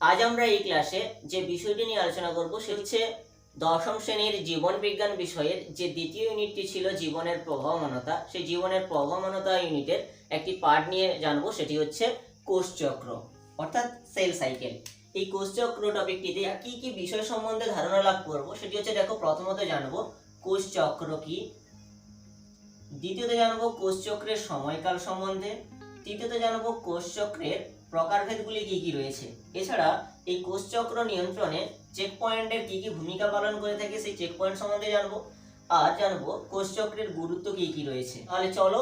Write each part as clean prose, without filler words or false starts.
আজ আমরা এই ক্লাসে যে বিষয়টি নিয়ে আলোচনা করব সেটি হচ্ছে দশম শ্রেণীর জীবন বিজ্ঞান বিষয়ের যে দ্বিতীয় ইউনিটটি ছিল জীবনের প্রবহমানতা। সেই জীবনের প্রবহমানতা ইউনিটের একটি পার্ট নিয়ে জানবো, সেটি হচ্ছে কোষচক্র অর্থাৎ সেল সাইকেল। এই কোষচক্র টপিকটিতে কি কি বিষয় সম্বন্ধে ধারণা লাভ করব সেটি হচ্ছে, দেখো, প্রথমত জানবো কোষচক্র কি, দ্বিতীয়ত জানবো কোষচক্রের সময়কাল সম্বন্ধে, তৃতীয়ত জানবো কোষচক্রের প্রকারভেদগুলি কি কি রয়েছে। এছাড়া এই কোষচক্র নিয়ন্ত্রণে চেক পয়েন্টের কি কি ভূমিকা পালন করে থাকে সেই চেক পয়েন্ট সম্বন্ধে জানবো, আর জানবো কোষচক্রের গুরুত্ব কি কি রয়েছে। তাহলে চলো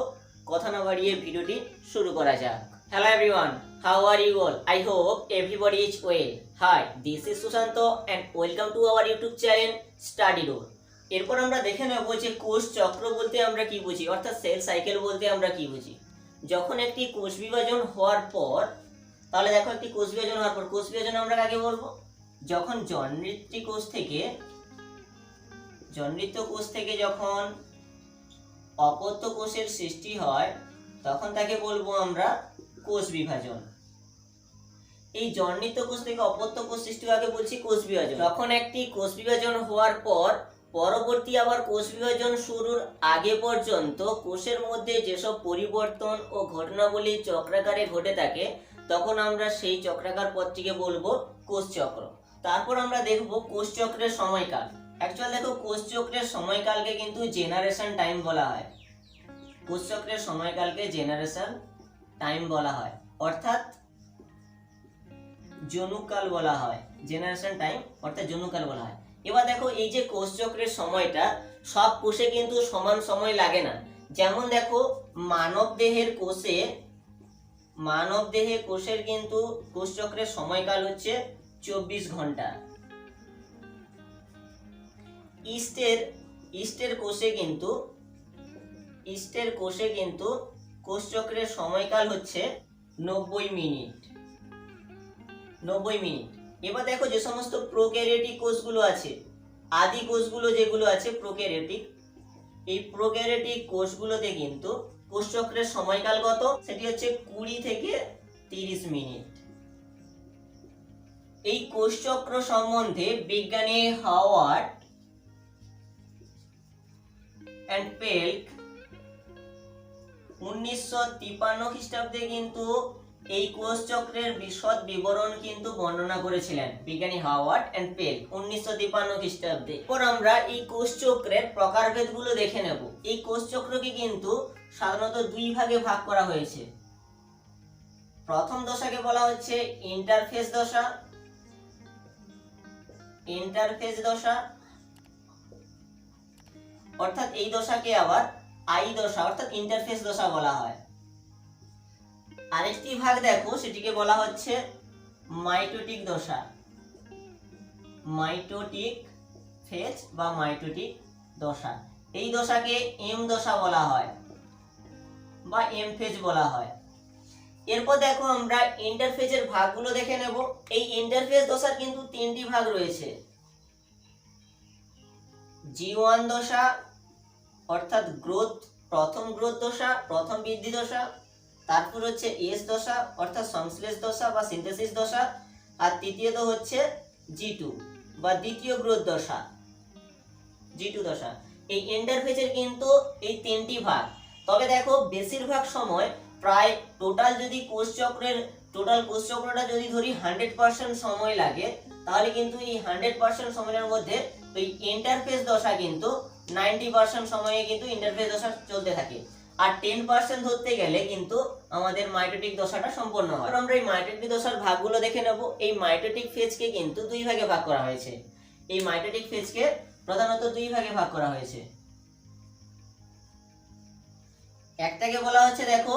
কথা না বাড়িয়ে ভিডিওটি শুরু করা যাক। Hello everyone, how are you all? I hope everybody is well. Hi, this is Sushant and welcome to our YouTube channel study door. এরপর আমরা দেখে নেব যে কোষ চক্র বলতে আমরা কি বুঝি, অর্থাৎ সেল সাইকেল বলতে আমরা কি বুঝি। যখন একটি কোষ বিভাজন হওয়ার পর, তাহলে দেখো একটি কোষ বিভাজন হওয়ার পর, কোষ বিভাজন আমরা কাকে বলবো? যখন জনৃত্য কোষ থেকে যখন অপত্য কোষের সৃষ্টি হয় তখন তাকে বলবো আমরা কোষ বিভাজন। এই জনৃত্য কোষ থেকে অপত্য কোষ সৃষ্টি হওয়াকে বলছি কোষ বিভাজন। যখন একটি কোষ বিভাজন হওয়ার পর পরবর্তী আবার কোষ বিভাজন শুরুর আগে পর্যন্ত কোষের মধ্যে যেসব পরিবর্তন ও ঘটনাবলী চক্রাকারে ঘটে থাকে তখন আমরা সেই চক্রাকার পথটিকে বলবো কোষ চক্র। তারপর আমরা দেখব কোষ চক্রের সময়কাল। অ্যাকচুয়ালি দেখো, কোষ চক্রের সময়কালকে কিন্তু জেনারেশন টাইম বলা হয়। কোষ চক্রের সময়কালকে জেনারেশন টাইম বলা হয়, অর্থাৎ জনুকাল বলা হয়। জেনারেশন টাইম অর্থাৎ জনুকাল বলা হয়। এবার দেখো, এই যে কোষ চক্রের সময়টা সব কোষে কিন্তু সমান সময় লাগে না। যেমন দেখো, মানব দেহে কোষের কিন্তু কোষ চক্রের সময়কাল হচ্ছে 24 ঘন্টা। ইস্টের কোষে কিন্তু কোষ চক্রের সময়কাল হচ্ছে 90 মিনিট। এবার দেখো, যে সমস্ত প্রোক্যারিওটিক কোষগুলো আছে, আদি কোষগুলো যেগুলো আছে প্রোক্যারিওটিক, এই প্রোক্যারিওটিক কোষগুলোতে কিন্তু কোষ চক্রের সময়কাল কত? সেটি হচ্ছে 20 থেকে 30 মিনিট। এই কোষ চক্র সম্বন্ধে বিজ্ঞানী হাওয়ার্ড এন্ড পেল্ক 1953 খ্রিস্টাব্দে কিন্তু এই কোষ চক্রের বিশদ বিবরণ কিন্তু বর্ণনা করেছিলেন বিজ্ঞানী হাওয়ার্ড এন্ড পেল্ক 1953 খ্রিস্টাব্দে। এরপর আমরা এই কোষ চক্রের প্রকারভেদগুলো দেখে নেব। এই কোষ চক্রকে কিন্তু সাধারণত দুই ভাগে ভাগ করা হয়েছে। প্রথম দশাকে বলা হচ্ছে ইন্টারফেজ দশা, অর্থাৎ এই দশাকে আবার আই দশা অর্থাৎ ইন্টারফেজ দশা বলা হয়। আরেকটি ভাগ দেখো, সেটিকে বলা হচ্ছে মাইটোটিক দশা, মাইটোটিক ফেজ বা মাইটোটিক দশা। এই দশাকে এম দশা বলা হয় বা এম ফেজ বলা হয়। এরপর দেখো, আমরা ইন্টারফেজের ভাগগুলো দেখে নেব। এই ইন্টারফেজ দশার কিন্তু তিনটি ভাগ রয়েছে। G1 দশা অর্থাৎ প্রথম গ্রোথ দশা, প্রথম বৃদ্ধি দশা। তারপর হচ্ছে এস দশা অর্থাৎ সংশ্লেষ দশা বা সিনথেসিস দশা। আর তৃতীয়ত হচ্ছে G2 বা দ্বিতীয় গ্রোথ দশা, G2 দশা। এই ইন্টারফেজের কিন্তু এই তিনটি ভাগ। তবে দেখো, বেশিরভাগ সময় প্রায় টোটাল কোষ চক্রটা যদি ধরি 100% সময় লাগে, তাহলে কিন্তু এই 100% সময়ের মধ্যে ওই ইন্টারফেজ দশা কিন্তু 90% সময়ে কিন্তু ইন্টারফেজ দশা চলতে থাকে। আর 10% ধরতে গেলে কিন্তু আমাদের মাইটোটিক দশাটা সম্পন্ন হয়। আমরা এই মাইটোটিক দশার ভাগগুলো দেখে নেব। এই মাইটোটিক ফেজকে কিন্তু দুই ভাগে ভাগ করা হয়েছে। এই মাইটোটিক ফেজকে প্রধানত দুই ভাগে ভাগ করা হয়েছে। একটাকে বলা হচ্ছে, দেখো,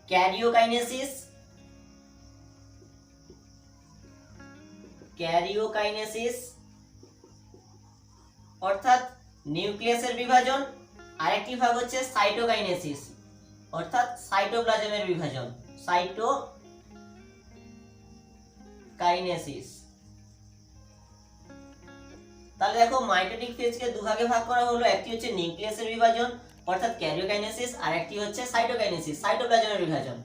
ক্যারিওকাইনেসিস অর্থাৎ নিউক্লিয়াসের বিভাজন। আরেকটি ভাগ হচ্ছে সাইটোকাইনেসিস অর্থাৎ সাইটোপ্লাজমের বিভাজন, সাইটোকাইনেসিস। তাহলে দেখো, মাইটোটিক ফেজকে দুভাগে ভাগ করা হলো। একটি হচ্ছে নিউক্লিয়াসের বিভাজন অর্থাৎ ক্যারিওকাইনেসিস, আর একটি হচ্ছে সাইটোকাইনেসিস, সাইটোপ্লাজমের বিভাজন।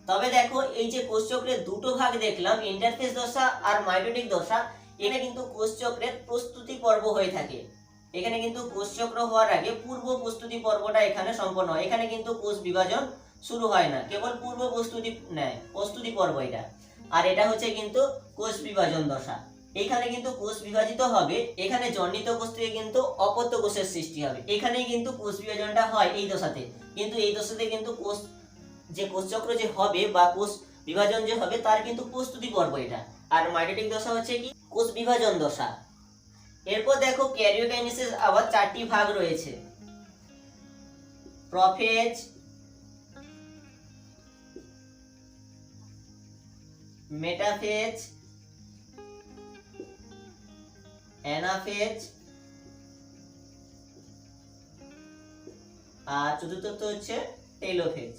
তবে দেখো এই যে কোষচক্রের দুটো ভাগ দেখলাম, ইন্টারফেস দশা আর মাইটোটিক দশা, এখানে কিন্তু কোষচক্রের প্রস্তুতি পর্ব হয়ে থাকে। এখানে কিন্তু কোষচক্র হওয়ার আগে পূর্ব প্রস্তুতি পর্বটা এখানে সম্পন্ন হয়। এখানে কিন্তু কোষ বিভাজন শুরু হয় না, কেবল পূর্ব প্রস্তুতি পর্ব এটা। আর এটা হচ্ছে কিন্তু কোষ বিভাজন দশা। এখানে কিন্তু কোষ বিভাজিত হবে, এখানে জন্মিত কোষ থেকে কিন্তু অপত্য কোষের সৃষ্টি হবে। এখানেই কিন্তু কোষ বিভাজনটা হয় এই দশাতে। কিন্তু এই দশাতে কিন্তু কোষচক্র যে হবে বা কোষ বিভাজন যে হবে তার কিন্তু প্রস্তুতি পর্ব এটা। আর মাইটোটিক দশা হচ্ছে কি কোষ বিভাজন দশা। এরপর দেখো ক্যারিওকাইনেসিস আবার 4টি ভাগ রয়েছে। প্রোফেজ, মেটাফেজ, অ্যানাফেজ আর চতুর্থ হচ্ছে টেলোফেজ।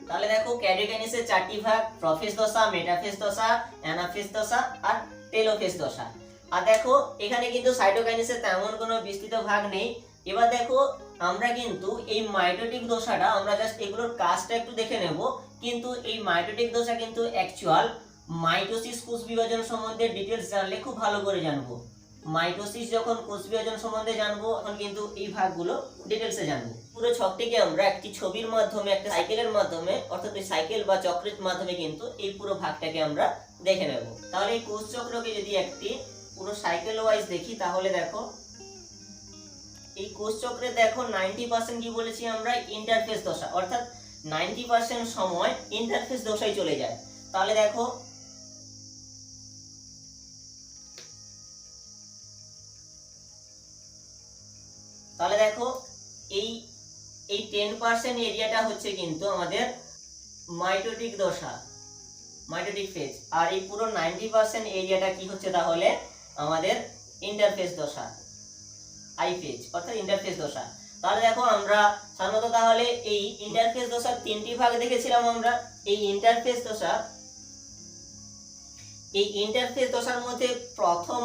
তাহলে দেখো ক্যারিওকাইনেসিসের 4টি ভাগ, প্রোফেজ দশা, মেটাফেজ দশা, অ্যানাফেজ দশা আর টেলোফেজ দশা। আর দেখো এখানে কিন্তু সাইটোকাইনেসিসের তেমন কোনো বিস্তৃত ভাগ নেই। এবার দেখো আমরা কিন্তু এই মাইটোটিক দশাটা আমরা জাস্ট এগুলোর কাজটা একটু দেখে নেব। কিন্তু এই মাইটোটিক দশা কিন্তু অ্যাকচুয়াল মাইটোসিস কোষ বিভাজন সম্বন্ধে ডিটেলস জানলে খুব ভালো করে জানবো। মাইটোসিস যখন কোষ বিভাজন সম্বন্ধে জানবো তখন কিন্তু এই ভাগগুলো ডিটেলসে জানবো। পুরো ছকটিকে আমরা একটি ছবির মাধ্যমে, একটা সাইকেলের মাধ্যমে, অর্থাৎ এই সাইকেল বা চক্রের মাধ্যমে কিন্তু এই পুরো ভাগটাকে আমরা দেখে নেব। তাহলে এই কোষ চক্রকে যদি একটি পুরো সাইকেল ওয়াইজ দেখি তাহলে দেখো এই কোষ চক্রে দেখো 90% কি বলেছি আমরা ইন্টারফেস দশা, অর্থাৎ 90% সময় ইন্টারফেস দশায় চলে যায়। তাহলে দেখো এই 10% এরিয়াটা হচ্ছে কিন্তু আমাদের মাইটোটিক দশা, মাইটোটিক ফেজ। আর এই পুরো 90% এরিয়াটা কি হচ্ছে তাহলে আমাদের ইন্টারফেস দশা, আই ফেজ, অর্থাৎ ইন্টারফেস দশা। তাহলে দেখো আমরা সাধারণত তাহলে এই ইন্টারফেস দশার 3টি ভাগ দেখেছিলাম আমরা। এই ইন্টারফেস দশার মধ্যে প্রথম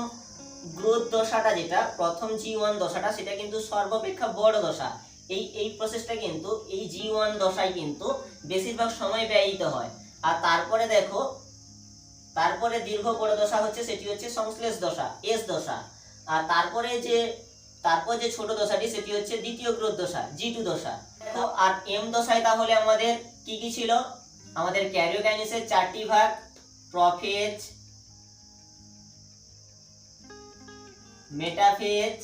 গ্রোথ দশাটা, যেটা প্রথম G1 দশাটা, সেটা কিন্তু সর্বাপেক্ষা বড় দশা। এই প্রসেসটা কিন্তু এই G1 দশায় কিন্তু বেশিরভাগ সময় ব্যয়িত হয়। আর তারপরে দেখো তারপরে দীর্ঘ বড় দশা হচ্ছে, সেটি হচ্ছে সংশ্লেষ দশা, এস দশা। আর তারপর যে ছোট দশাটি সেটি হচ্ছে দ্বিতীয় গ্রোথ দশা, G2 দশা। দেখো আর এম দশায় তাহলে আমাদের কি কি ছিল? আমাদের ক্যারিওকাইনেসিসের 4টি ভাগ, প্রোফেজ, মেটাফেজ,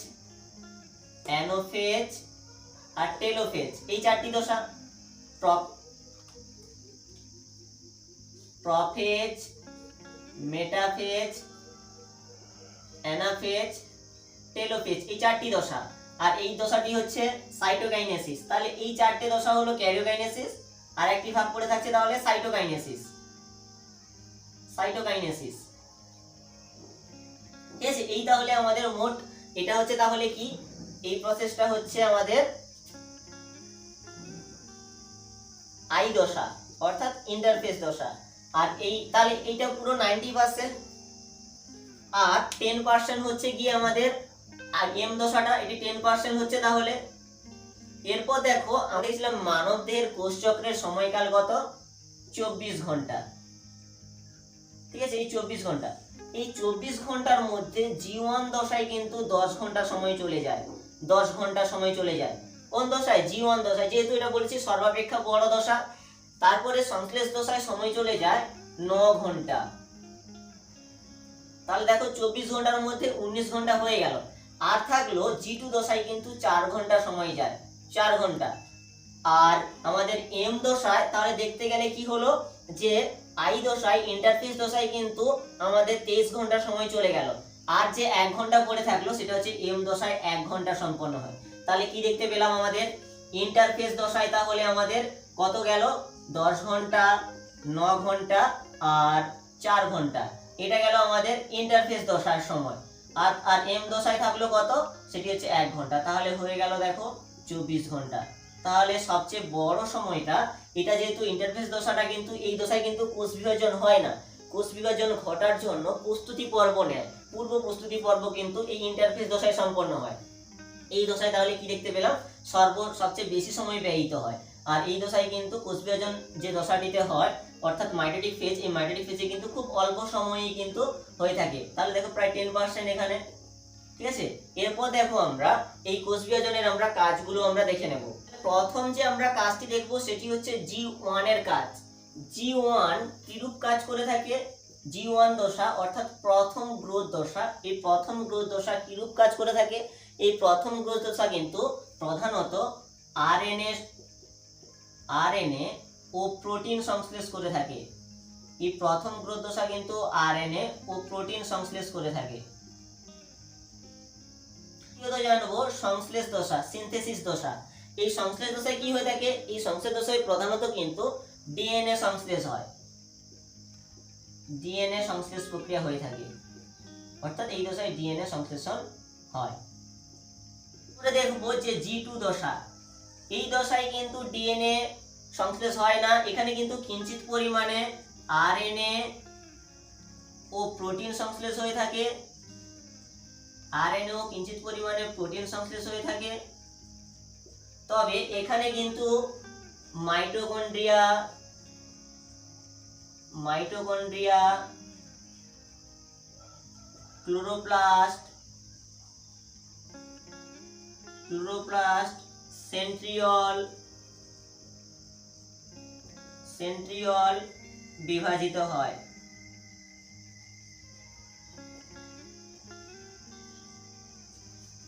অ্যানোফেজ আর টেলোফেজ, এই 4টি দশা। প্রোফেজ, মেটাফেজ, অ্যানাফেজ, টেলোফেজ, এই 4টি দশা। আর এই দশাটি হচ্ছে সাইটোকাইনেসিস। তাহলে এই 4টে দশা হলো ক্যারিওকাইনেসিস, আর একটি ভাগ পড়ে থাকছে তাহলে সাইটোকাইনেসিস। ঠিক আছে, এই তাহলে আমাদের মোট এটা হচ্ছে তাহলে কি, এই প্রসেসটা হচ্ছে আমাদের আই দশা, অর্থাৎ ইন্টারফেস দশা। আর তাহলে এইটা পুরো 90%, আর 10% হচ্ছে গিয়ে আমাদের এম দশাটা, এটি 10% হচ্ছে তাহলে। এরপর দেখো আমরা দেখছিলাম মানব দেহের কোষ চক্রের সময়কাল কত? 24 ঘন্টা। ঠিক আছে, এই 24 ঘন্টা, এই 24 ঘন্টার মধ্যে G1 দশায় কিন্তু 10 ঘন্টা সময় চলে যায়। 10 ঘন্টা সময় চলে যায় কোন দশায়? G1 দশায়, যেহেতু এটা বলেছি সর্বাপেক্ষা বড় দশা। তারপরে সংশ্লেষ দশায় সময় চলে যায় 9 ঘন্টা। তাহলে দেখো 24 ঘন্টার মধ্যে 19 ঘন্টা হয়ে গেল। আর থাকলো G2 দশায় কিন্তু 4 ঘন্টা সময় যায়, 4 ঘন্টা। আর আমাদের এম দশায় তাহলে দেখতে গেলে কি হলো যে আই দশায়, ইন্টারফেস দশায় কিন্তু আমাদের 23 ঘন্টা সময় চলে গেল। আর যে 1 ঘন্টা পড়ে থাকলো সেটা হচ্ছে এম দশায় 1 ঘন্টা সম্পন্ন হয়। তাহলে কি দেখতে পেলাম আমাদের ইন্টারফেস দশায় তাহলে আমাদের কত গেল? 10 ঘন্টা, 9 ঘন্টা আর 4 ঘন্টা। এটা গেল আমাদের ইন্টারফেস দশার সময়। আর এম দশায় থাকলো কত? সেটি হচ্ছে 1 ঘন্টা। তাহলে হয়ে গেল দেখো 24 ঘন্টা। তাহলে সবচেয়ে বড় সময়টা এটা, যেহেতু ইন্টারফেস দশাটা কিন্তু এই দশায় কিন্তু কোষ বিভাজন হয় না। কোষ বিভাজন ঘটার জন্য প্রস্তুতি পর্ব নেয়, পূর্ব প্রস্তুতি পর্ব কিন্তু এই ইন্টারফেস দশায় সম্পন্ন হয়। এই দশায় তাহলে কি দেখতে পেলাম? সবচেয়ে বেশি সময় ব্যয়িত হয়। আর এই দশায় কিন্তু কোষ বিভাজন যে দশাটিতে হয় অর্থাৎ মাইটোটিক ফেজ, এই মাইটোটিক ফেজে কিন্তু খুব অল্প সময়ই কিন্তু হয়ে থাকে। তাহলে দেখো প্রায় 10% এখানে, ঠিক আছে। এরপর দেখো আমরা এই কোষ বিভাজনের আমরা কাজগুলো আমরা দেখে নেব। প্রথম যে আমরা কাজটি দেখব সেটি হচ্ছে G1 এর কাজ। G1 কিরূপ কাজ করে থাকে? G1 দশা অর্থাৎ প্রথম গ্রোথ দশা, এই প্রথম গ্রোথ দশা কিরূপ কাজ করে থাকে? এই প্রথম গ্রোথ দশা কিন্তু প্রধানত আরএনএ ও প্রোটিন সংশ্লেষ করে থাকে। এই প্রথম গ্রোথ দশা কিন্তু আরএনএ ও প্রোটিন সংশ্লেষ করে থাকে। জানবো সংশ্লেষ দশা, সিনথেসিস দশা। এই সংশ্লেষ দশায় কি হয়ে থাকে? এই সংশ্লেষ দশায় প্রধানত কিন্তু ডিএনএ সংশ্লেষ হয়, ডিএনএ সংশ্লেষ প্রক্রিয়া হয়ে থাকে, অর্থাৎ এই দশায় ডিএনএ সংশ্লেষণ হয়। পরে দেখবো যে G2 দশা, এই দশায় কিন্তু ডিএনএ সংশ্লেষ হয় না, এখানে কিন্তু কিঞ্চিত পরিমাণে আরএনএ ও প্রোটিন সংশ্লেষ হয়ে থাকে, আরএনএ ও কিঞ্চিত পরিমাণে প্রোটিন সংশ্লেষ হয়ে থাকে। তবে এখানে কিন্তু মাইটোকন্ড্রিয়া, ক্লোরোপ্লাস্ট, সেন্ট্রিওল বিভাজিত হয়।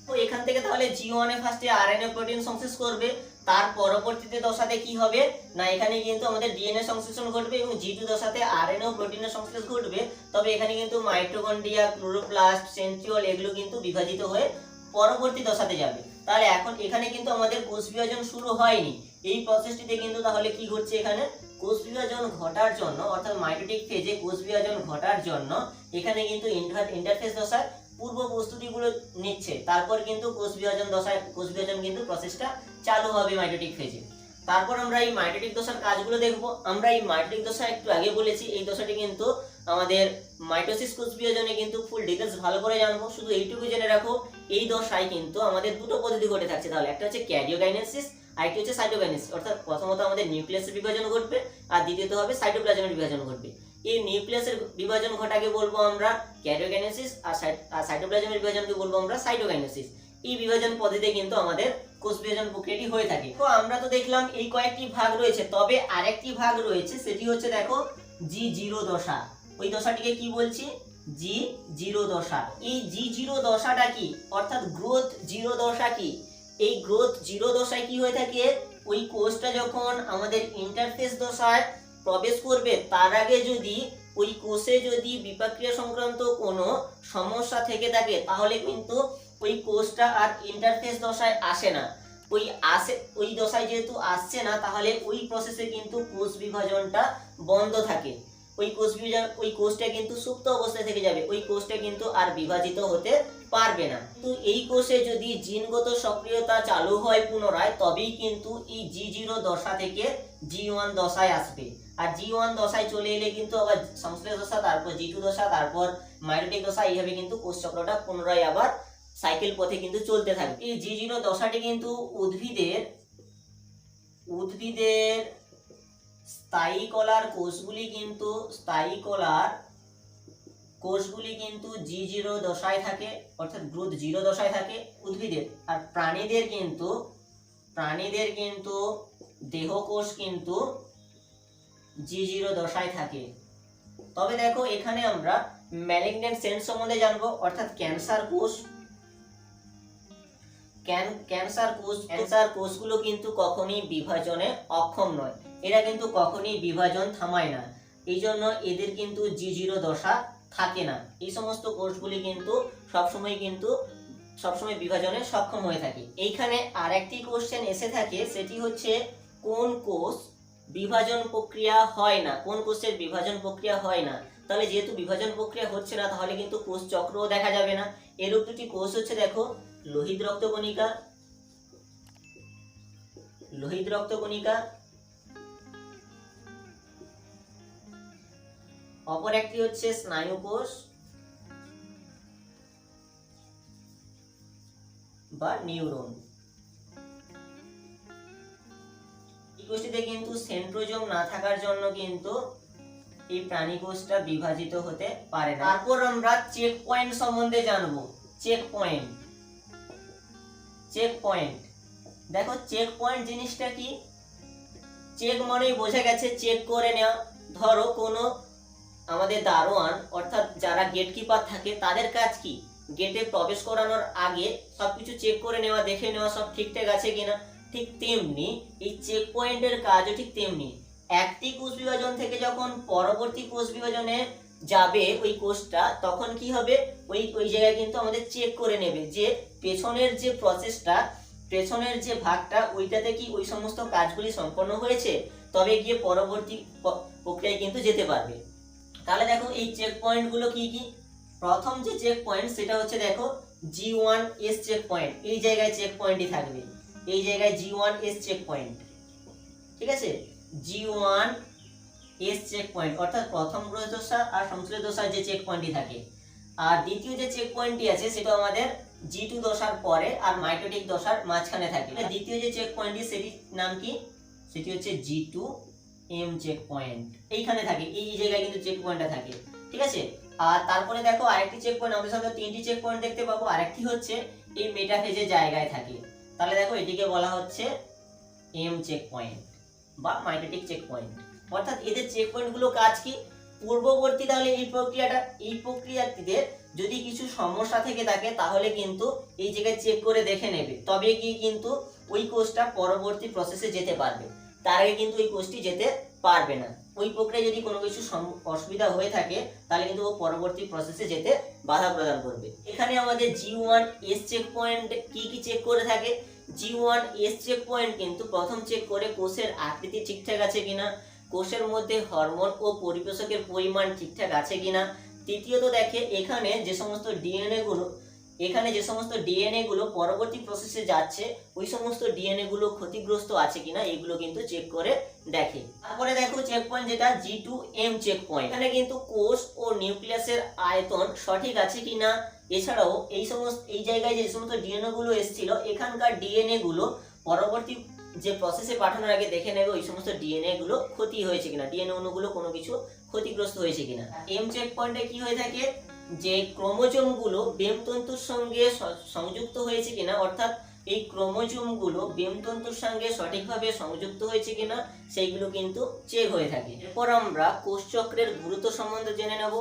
তো এখান থেকে তাহলে G1 এ ফার্স্টে আরএনএ প্রোটিন সংশ্লেষ করবে, তার পরবর্তীতে দশাতে কি হবে না এখানে কিন্তু আমাদের ডিএনএ সংশ্লেষণ ঘটবে এবং G2 দশাতে আরএনএ ও প্রোটিনের সংশ্লেষ ঘটবে। তবে এখানে কিন্তু মাইটোকন্ড্রিয়া, ক্লোরোপ্লাস্ট, সেন্ট্রিওল এগুলো কিন্তু বিভাজিত হয়ে পরবর্তী দশাতে যাবে। তাহলে এখন এখানে কিন্তু আমাদের কোষ বিভাজন শুরু হয়নি, এই প্রসেসটিতে কিন্তু তাহলে কি ঘটছে? এখানে কোষ বিভাজন ঘটার জন্য অর্থাৎ মাইটোটিক ফেজে কোষ বিভাজন ঘটার জন্য এখানে কিন্তু ইন্টারফেজ দশায় পূর্ব প্রস্তুতিগুলো নিচ্ছে, তারপর কিন্তু কোষ বিভাজন কিন্তু প্রসেসটা চালু হবে মাইটোটিক ফেজে। তারপর আমরা এই মাইটোটিক দশার কাজগুলো দেখব। আমরা এই মাইটোটিক দশা একটু আগে বলেছি, এই দশাটি কিন্তু আমাদের মাইটোসিস কোষ বিভাজনে কিন্তু ফুল ডিটেলস ভালো করে জানবো। শুধু এইটুকু জেনে রাখো এই দশায় কিন্তু আমাদের দুটো পদ্ধতি ঘটে থাকছে। তাহলে একটা হচ্ছে ক্যারিওকাইনেসিস, আরেকটি হচ্ছে সাইটোকাইনেসিস। অর্থাৎ প্রথমত আমাদের নিউক্লিয়াসের বিভাজন ঘটবে আর দ্বিতীয়ত হবে সাইটোপ্লাজমের বিভাজন ঘটবে। এই নিউক্লিয়াসের বিভাজন ঘটাকে বলবো আমরা ক্যারিওকাইনেসিস আর সাইটোপ্লাজমের বিভাজনকে বলবো আমরা সাইটোকাইনেসিস। এই বিভাজন পদ্ধতিতে কিন্তু আমাদের কোষ বিভাজন প্রক্রিয়াটি হয়ে থাকে। তো আমরা তো দেখলাম এই কয়েকটি ভাগ রয়েছে, তবে আরেকটি ভাগ রয়েছে, সেটি হচ্ছে দেখো G0 দশা। ওই দশাটিকে কি বলছি? G0 দশা। এই G0 দশাটা কি অর্থাৎ গ্রোথ 0 দশা কি? এই গ্রোথ 0 দশায় কি হয়ে থাকে? ওই কোষটা যখন আমাদের ইন্টারফেস দশায় প্রবেশ করবে তার আগে যদি ওই কোষে যদি বিপাকক্রিয়া সংক্রান্ত কোনো সমস্যা থেকে থাকে তাহলে কিন্তু ওই কোষটা আর ইন্টারফেস দশায় আসে না। ওই দশায় যেহেতু আসছে না তাহলে ওই প্রসেসে কিন্তু কোষ বিভাজনটা বন্ধ থাকে। ওই কোষটা কিন্তু সুপ্ত অবস্থায় থেকে যাবে, ওই কোষটা কিন্তু আর বিভাজিত হতে পারবে না। তো এই কোষে যদি জিনগত সক্রিয়তা চালু হয় পুনরায়, তবেই কিন্তু এই G0 দশা থেকে G1 দশায় আসবে। আর G1 দশায় চলে এলে কিন্তু আবার সংশ্লেষ দশা, তারপর G2 দশা, তারপর মাইটোটিক দশা, এইভাবে কিন্তু কোষ চক্রটা পুনরায় আবার সাইকেল পথে কিন্তু চলতে থাকবে। এই G0 দশাটি কিন্তু উদ্ভিদের স্থায়ী কলার কোষগুলি কিন্তু G0 দশায় থাকে, অর্থাৎ গ্রোথ 0 দশায় থাকে উদ্ভিদের। আর প্রাণীদের কিন্তু দেহকোষ কিন্তু G0 দশায় থাকে। তবে দেখো এখানে আমরা ম্যালিগন্যান্ট সেলস সম্বন্ধে জানবো, অর্থাৎ ক্যান্সার কোষগুলো কিন্তু কখনোই বিভাজনে অক্ষম নয়, এরা কিন্তু কখনোই বিভাজন থামায় না, এই জন্য এদের কিন্তু G0 দশা থাকে না। এই সমস্ত কোষগুলি কিন্তু সবসময় বিভাজনে সক্ষম হয়ে থাকে। এইখানে আরেকটি কোশ্চেন এসে থাকে, সেটি হচ্ছে কোন কোষ বিভাজন প্রক্রিয়া হয় না, কোন কোষের বিভাজন প্রক্রিয়া হয় না। তাহলে যেহেতু বিভাজন প্রক্রিয়া হচ্ছে না তাহলে কিন্তু কোষ চক্রও দেখা যাবে না। এরূপ দুটি কোষ হচ্ছে দেখো লোহিত রক্তকণিকা, অপর একটি হচ্ছে স্নায়ু কোষ বা নিউরন। এই কোষটিতে কিন্তু সেন্ট্রোজোম না থাকার জন্য কিন্তু এই প্রাণী কোষটা বিভাজিত হতে পারে না। তারপর আমরা চেক পয়েন্ট সম্বন্ধে জানবো। চেক পয়েন্ট, চেক পয়েন্ট দেখো চেক পয়েন্ট জিনিসটা কি? চেক মানেই বোঝা গেছে চেক করে নেওয়া। ধরো কোনো আমাদের দারোয়ান অর্থাৎ যারা গেটকিপার থাকে তাদের কাজ কি? গেটে প্রবেশ করানোর আগে সবকিছু চেক করে নেওয়া, দেখে নেওয়া সব ঠিকঠাক আছে কিনা। ঠিক তেমনি এই চেক পয়েন্টের কাজও ঠিক তেমনি। একটি কোষ বিভাজন থেকে যখন পরবর্তী কোষ বিভাজনে যাবে ওই কোষটা, তখন কি হবে? ওই জায়গায় কিন্তু আমাদের চেক করে নেবে যে পেছনের যে প্রসেসটা, পেছনের যে ভাগটা, ওইটাতে কি ওই সমস্ত কাজগুলি সম্পন্ন হয়েছে, তবে গিয়ে পরবর্তী প্রক্রিয়ায় কিন্তু যেতে পারবে। তাহলে দেখো এই চেক পয়েন্ট গুলো কি কি। প্রথম যে চেক পয়েন্ট সেটা হচ্ছে দেখো G1S চেক পয়েন্ট। এই জায়গায় চেক পয়েন্টই থাকবে, এই জায়গায় G1S চেক পয়েন্ট, ঠিক আছে। G1S চেক পয়েন্ট অর্থাৎ প্রথম গ্রহ দশা আর সংশ্লেষ দশার যে চেক পয়েন্টই থাকে। আর দ্বিতীয় যে চেক পয়েন্টটি আছে সেটা আমাদের G2 দশার পরে আর মাইটোটিক দশার মাঝখানে থাকে। দ্বিতীয় যে চেক পয়েন্টটি সেটির নাম কি? সেটি হচ্ছে G2M চেক পয়েন্ট। এইখানে থাকে, এই জায়গায় কিন্তু চেক পয়েন্টটা থাকে, ঠিক আছে। আর তারপরে দেখো আরেকটি চেক পয়েন্ট, আমাদের সামনে তিনটি চেক পয়েন্ট দেখতে পাবো। আরেকটি হচ্ছে এই মেটাফেজের জায়গায় থাকে। তাহলে দেখো এটিকে বলা হচ্ছে M চেক পয়েন্ট বা মাইটোটিক চেক পয়েন্ট। অর্থাৎ এদের চেক পয়েন্টগুলো কাজ কি? পূর্ববর্তী তাহলে এই প্রক্রিয়াটিতে যদি কিছু সমস্যা থেকে থাকে তাহলে কিন্তু এই জায়গায় চেক করে দেখে নেবে, তবে কি কিন্তু ওই কোষটা পরবর্তী প্রসেসে যেতে পারবে। তার আগে কিন্তু ওই কোষটি যেতে পারবে না। ওই প্রক্রিয়ায় যদি কোনো কিছু অসুবিধা হয়ে থাকে তাহলে কিন্তু ও পরবর্তী প্রসেসে যেতে বাধা প্রদান করবে। এখানে আমাদের G1S চেক পয়েন্ট কি কি চেক করে থাকে? G1S চেক পয়েন্ট কিন্তু প্রথম চেক করে কোষের আকৃতি ঠিকঠাক আছে কিনা, কোষের মধ্যে হরমোন ও পরিপোষকের পরিমাণ ঠিকঠাক আছে কিনা। তৃতীয়ত দেখে এখানে যে সমস্ত ডিএনএ গুলো পরবর্তী প্রসেসে যাচ্ছে ওই সমস্ত ডিএনএ গুলো ক্ষতিগ্রস্ত আছে কিনা, এগুলো কিন্তু চেক করে দেখে। তারপরে দেখো চেক পয়েন্ট যেটা G2M চেক পয়েন্ট। এখানে কিন্তু কোষ ও নিউক্লিয়াসের আয়তন সঠিক আছে কিনা, এছাড়াও এই জায়গায় যে সমস্ত ডিএনএ গুলো এসেছিল এখানকার ডিএনএ গুলো পরবর্তী যে প্রসেসে পাঠানোর আগে দেখে নেবে ওই সমস্ত ডিএনএ গুলো ক্ষতি হয়েছে কিনা, ডিএনএ অণুগুলো কোনো কিছু ক্ষতিগ্রস্ত হয়েছে কিনা। এম চেক পয়েন্টে কি হয়ে থাকে? যে ক্রোমোজোম গুলো বেমতন্তুর সঙ্গে সংযুক্ত হয়েছে কিনা, অর্থাৎ এই ক্রোমোজোম গুলো বেমতন্তুর সঙ্গে সঠিকভাবে সংযুক্ত হয়েছে কিনা সেইগুলো কিন্তু চেক হয়ে থাকে। এরপর আমরা কোষচক্রের গুরুত্ব সম্বন্ধে জেনে নেব।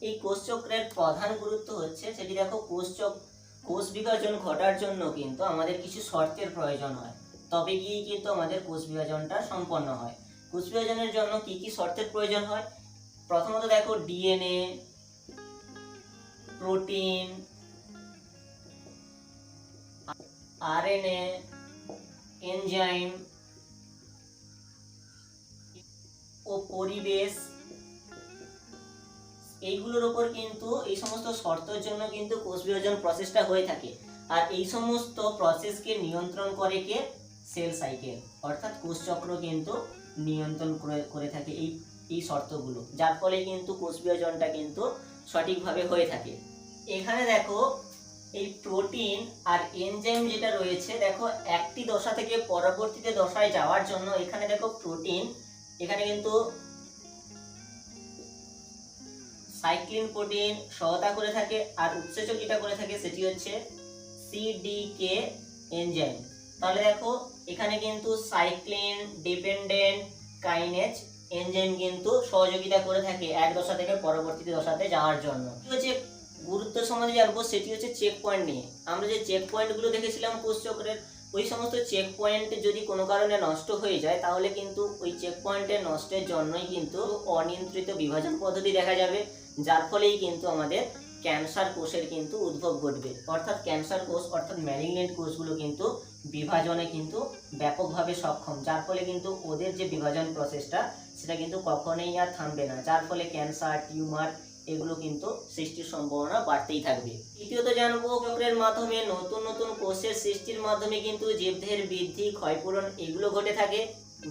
এই কোষচক্রের প্রধান গুরুত্ব হচ্ছে সেটি দেখো কোষ বিভাজন ঘটার জন্য কিন্তু আমাদের কিছু শর্তের প্রয়োজন হয়, তবে গিয়ে কিন্তু আমাদের কোষ বিভাজনটা সম্পন্ন হয়। কোষ বিভাজনের জন্য কি কি শর্তের প্রয়োজন হয়? প্রথমত দেখো ডিএনএ, প্রোটিন, আরএনএ, এনজাইম ও পরিবেশ, এইগুলোর উপর কিন্তু এই সমস্ত শর্তের জন্য কিন্তু কোষ বিভাজন প্রসেসটা হয়ে থাকে। আর এই সমস্ত প্রসেসকে নিয়ন্ত্রণ করে কে? সেল সাইকেল অর্থাৎ কোষচক্র কিন্তু নিয়ন্ত্রণ করে থাকে এই শর্তগুলো, যার ফলে কিন্তু কোষ বিভাজনটা কিন্তু সঠিকভাবে হয়ে থাকে। এখানে দেখো এই প্রোটিন আর এনজাইম যেটা রয়েছে, দেখো একটি দশা থেকে পরবর্তীতে দশায় যাওয়ার জন্য এখানে দেখো প্রোটিন, এখানে কিন্তু সাইক্লিন প্রোটিন সহায়তা করে থাকে, আর উৎসেচক যেটা করে থাকে সেটি হচ্ছে সিডিকে এনজাইম। তাহলে দেখো এখানে কিন্তু সাইক্লিন ডিপেন্ডেন্ট কাইনেজ এনজাইম কিন্তু সহযোগিতা করে থাকে এক দশা থেকে পরবর্তী দশাতে যাওয়ার জন্য। হচ্ছে গুরুত্ব সম্বন্ধে জানবো সেটি হচ্ছে চেক পয়েন্ট নিয়ে। আমরা যে চেক পয়েন্টগুলো দেখেছিলাম কোষচক্রের, ওই সমস্ত চেক পয়েন্ট যদি কোনো কারণে নষ্ট হয়ে যায় তাহলে কিন্তু ওই চেক পয়েন্টের নষ্টের জন্যই কিন্তু অনিয়ন্ত্রিত বিভাজন পদ্ধতি দেখা যাবে, যার ফলেই কিন্তু আমাদের ক্যান্সার কোষের কিন্তু উদ্ভব ঘটবে। অর্থাৎ ক্যান্সার কোষ অর্থাৎ ম্যালিগনেন্ট কোষগুলো কিন্তু বিভাজনে কিন্তু ব্যাপকভাবে সক্ষম, যার ফলে কিন্তু ওদের যে বিভাজন প্রসেসটা সেটা কিন্তু কখনোই আর থামবে না, যার ফলে ক্যান্সার, টিউমার এগুলো কিন্তু সৃষ্টির সম্ভাবনা বাড়তেই থাকবে। তৃতীয়ত জানবো চক্রের মাধ্যমে নতুন নতুন কোষের সৃষ্টির মাধ্যমে কিন্তু জীবদেহের বৃদ্ধি, ক্ষয়পূরণ এগুলো ঘটে থাকে।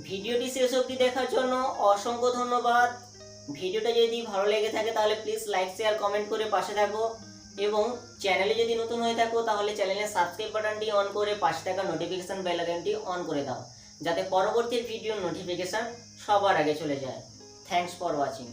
ভিডিওটি শেষ অবধি দেখার জন্য অসংখ্য ধন্যবাদ। ভিডিওটা যদি ভালো লেগে থাকে তাহলে প্লিজ লাইক, শেয়ার, কমেন্ট করে পাশে থাকো, এবং চ্যানেলে যদি নতুন হয়ে থাকো তাহলে চ্যানেলের সাবস্ক্রাইব বাটনটি অন করে পাশে থাকা নোটিফিকেশন বেল আইকনটি অন করে দাও, যাতে পরবর্তী ভিডিও নোটিফিকেশন সবার আগে চলে যায়। Thanks for watching.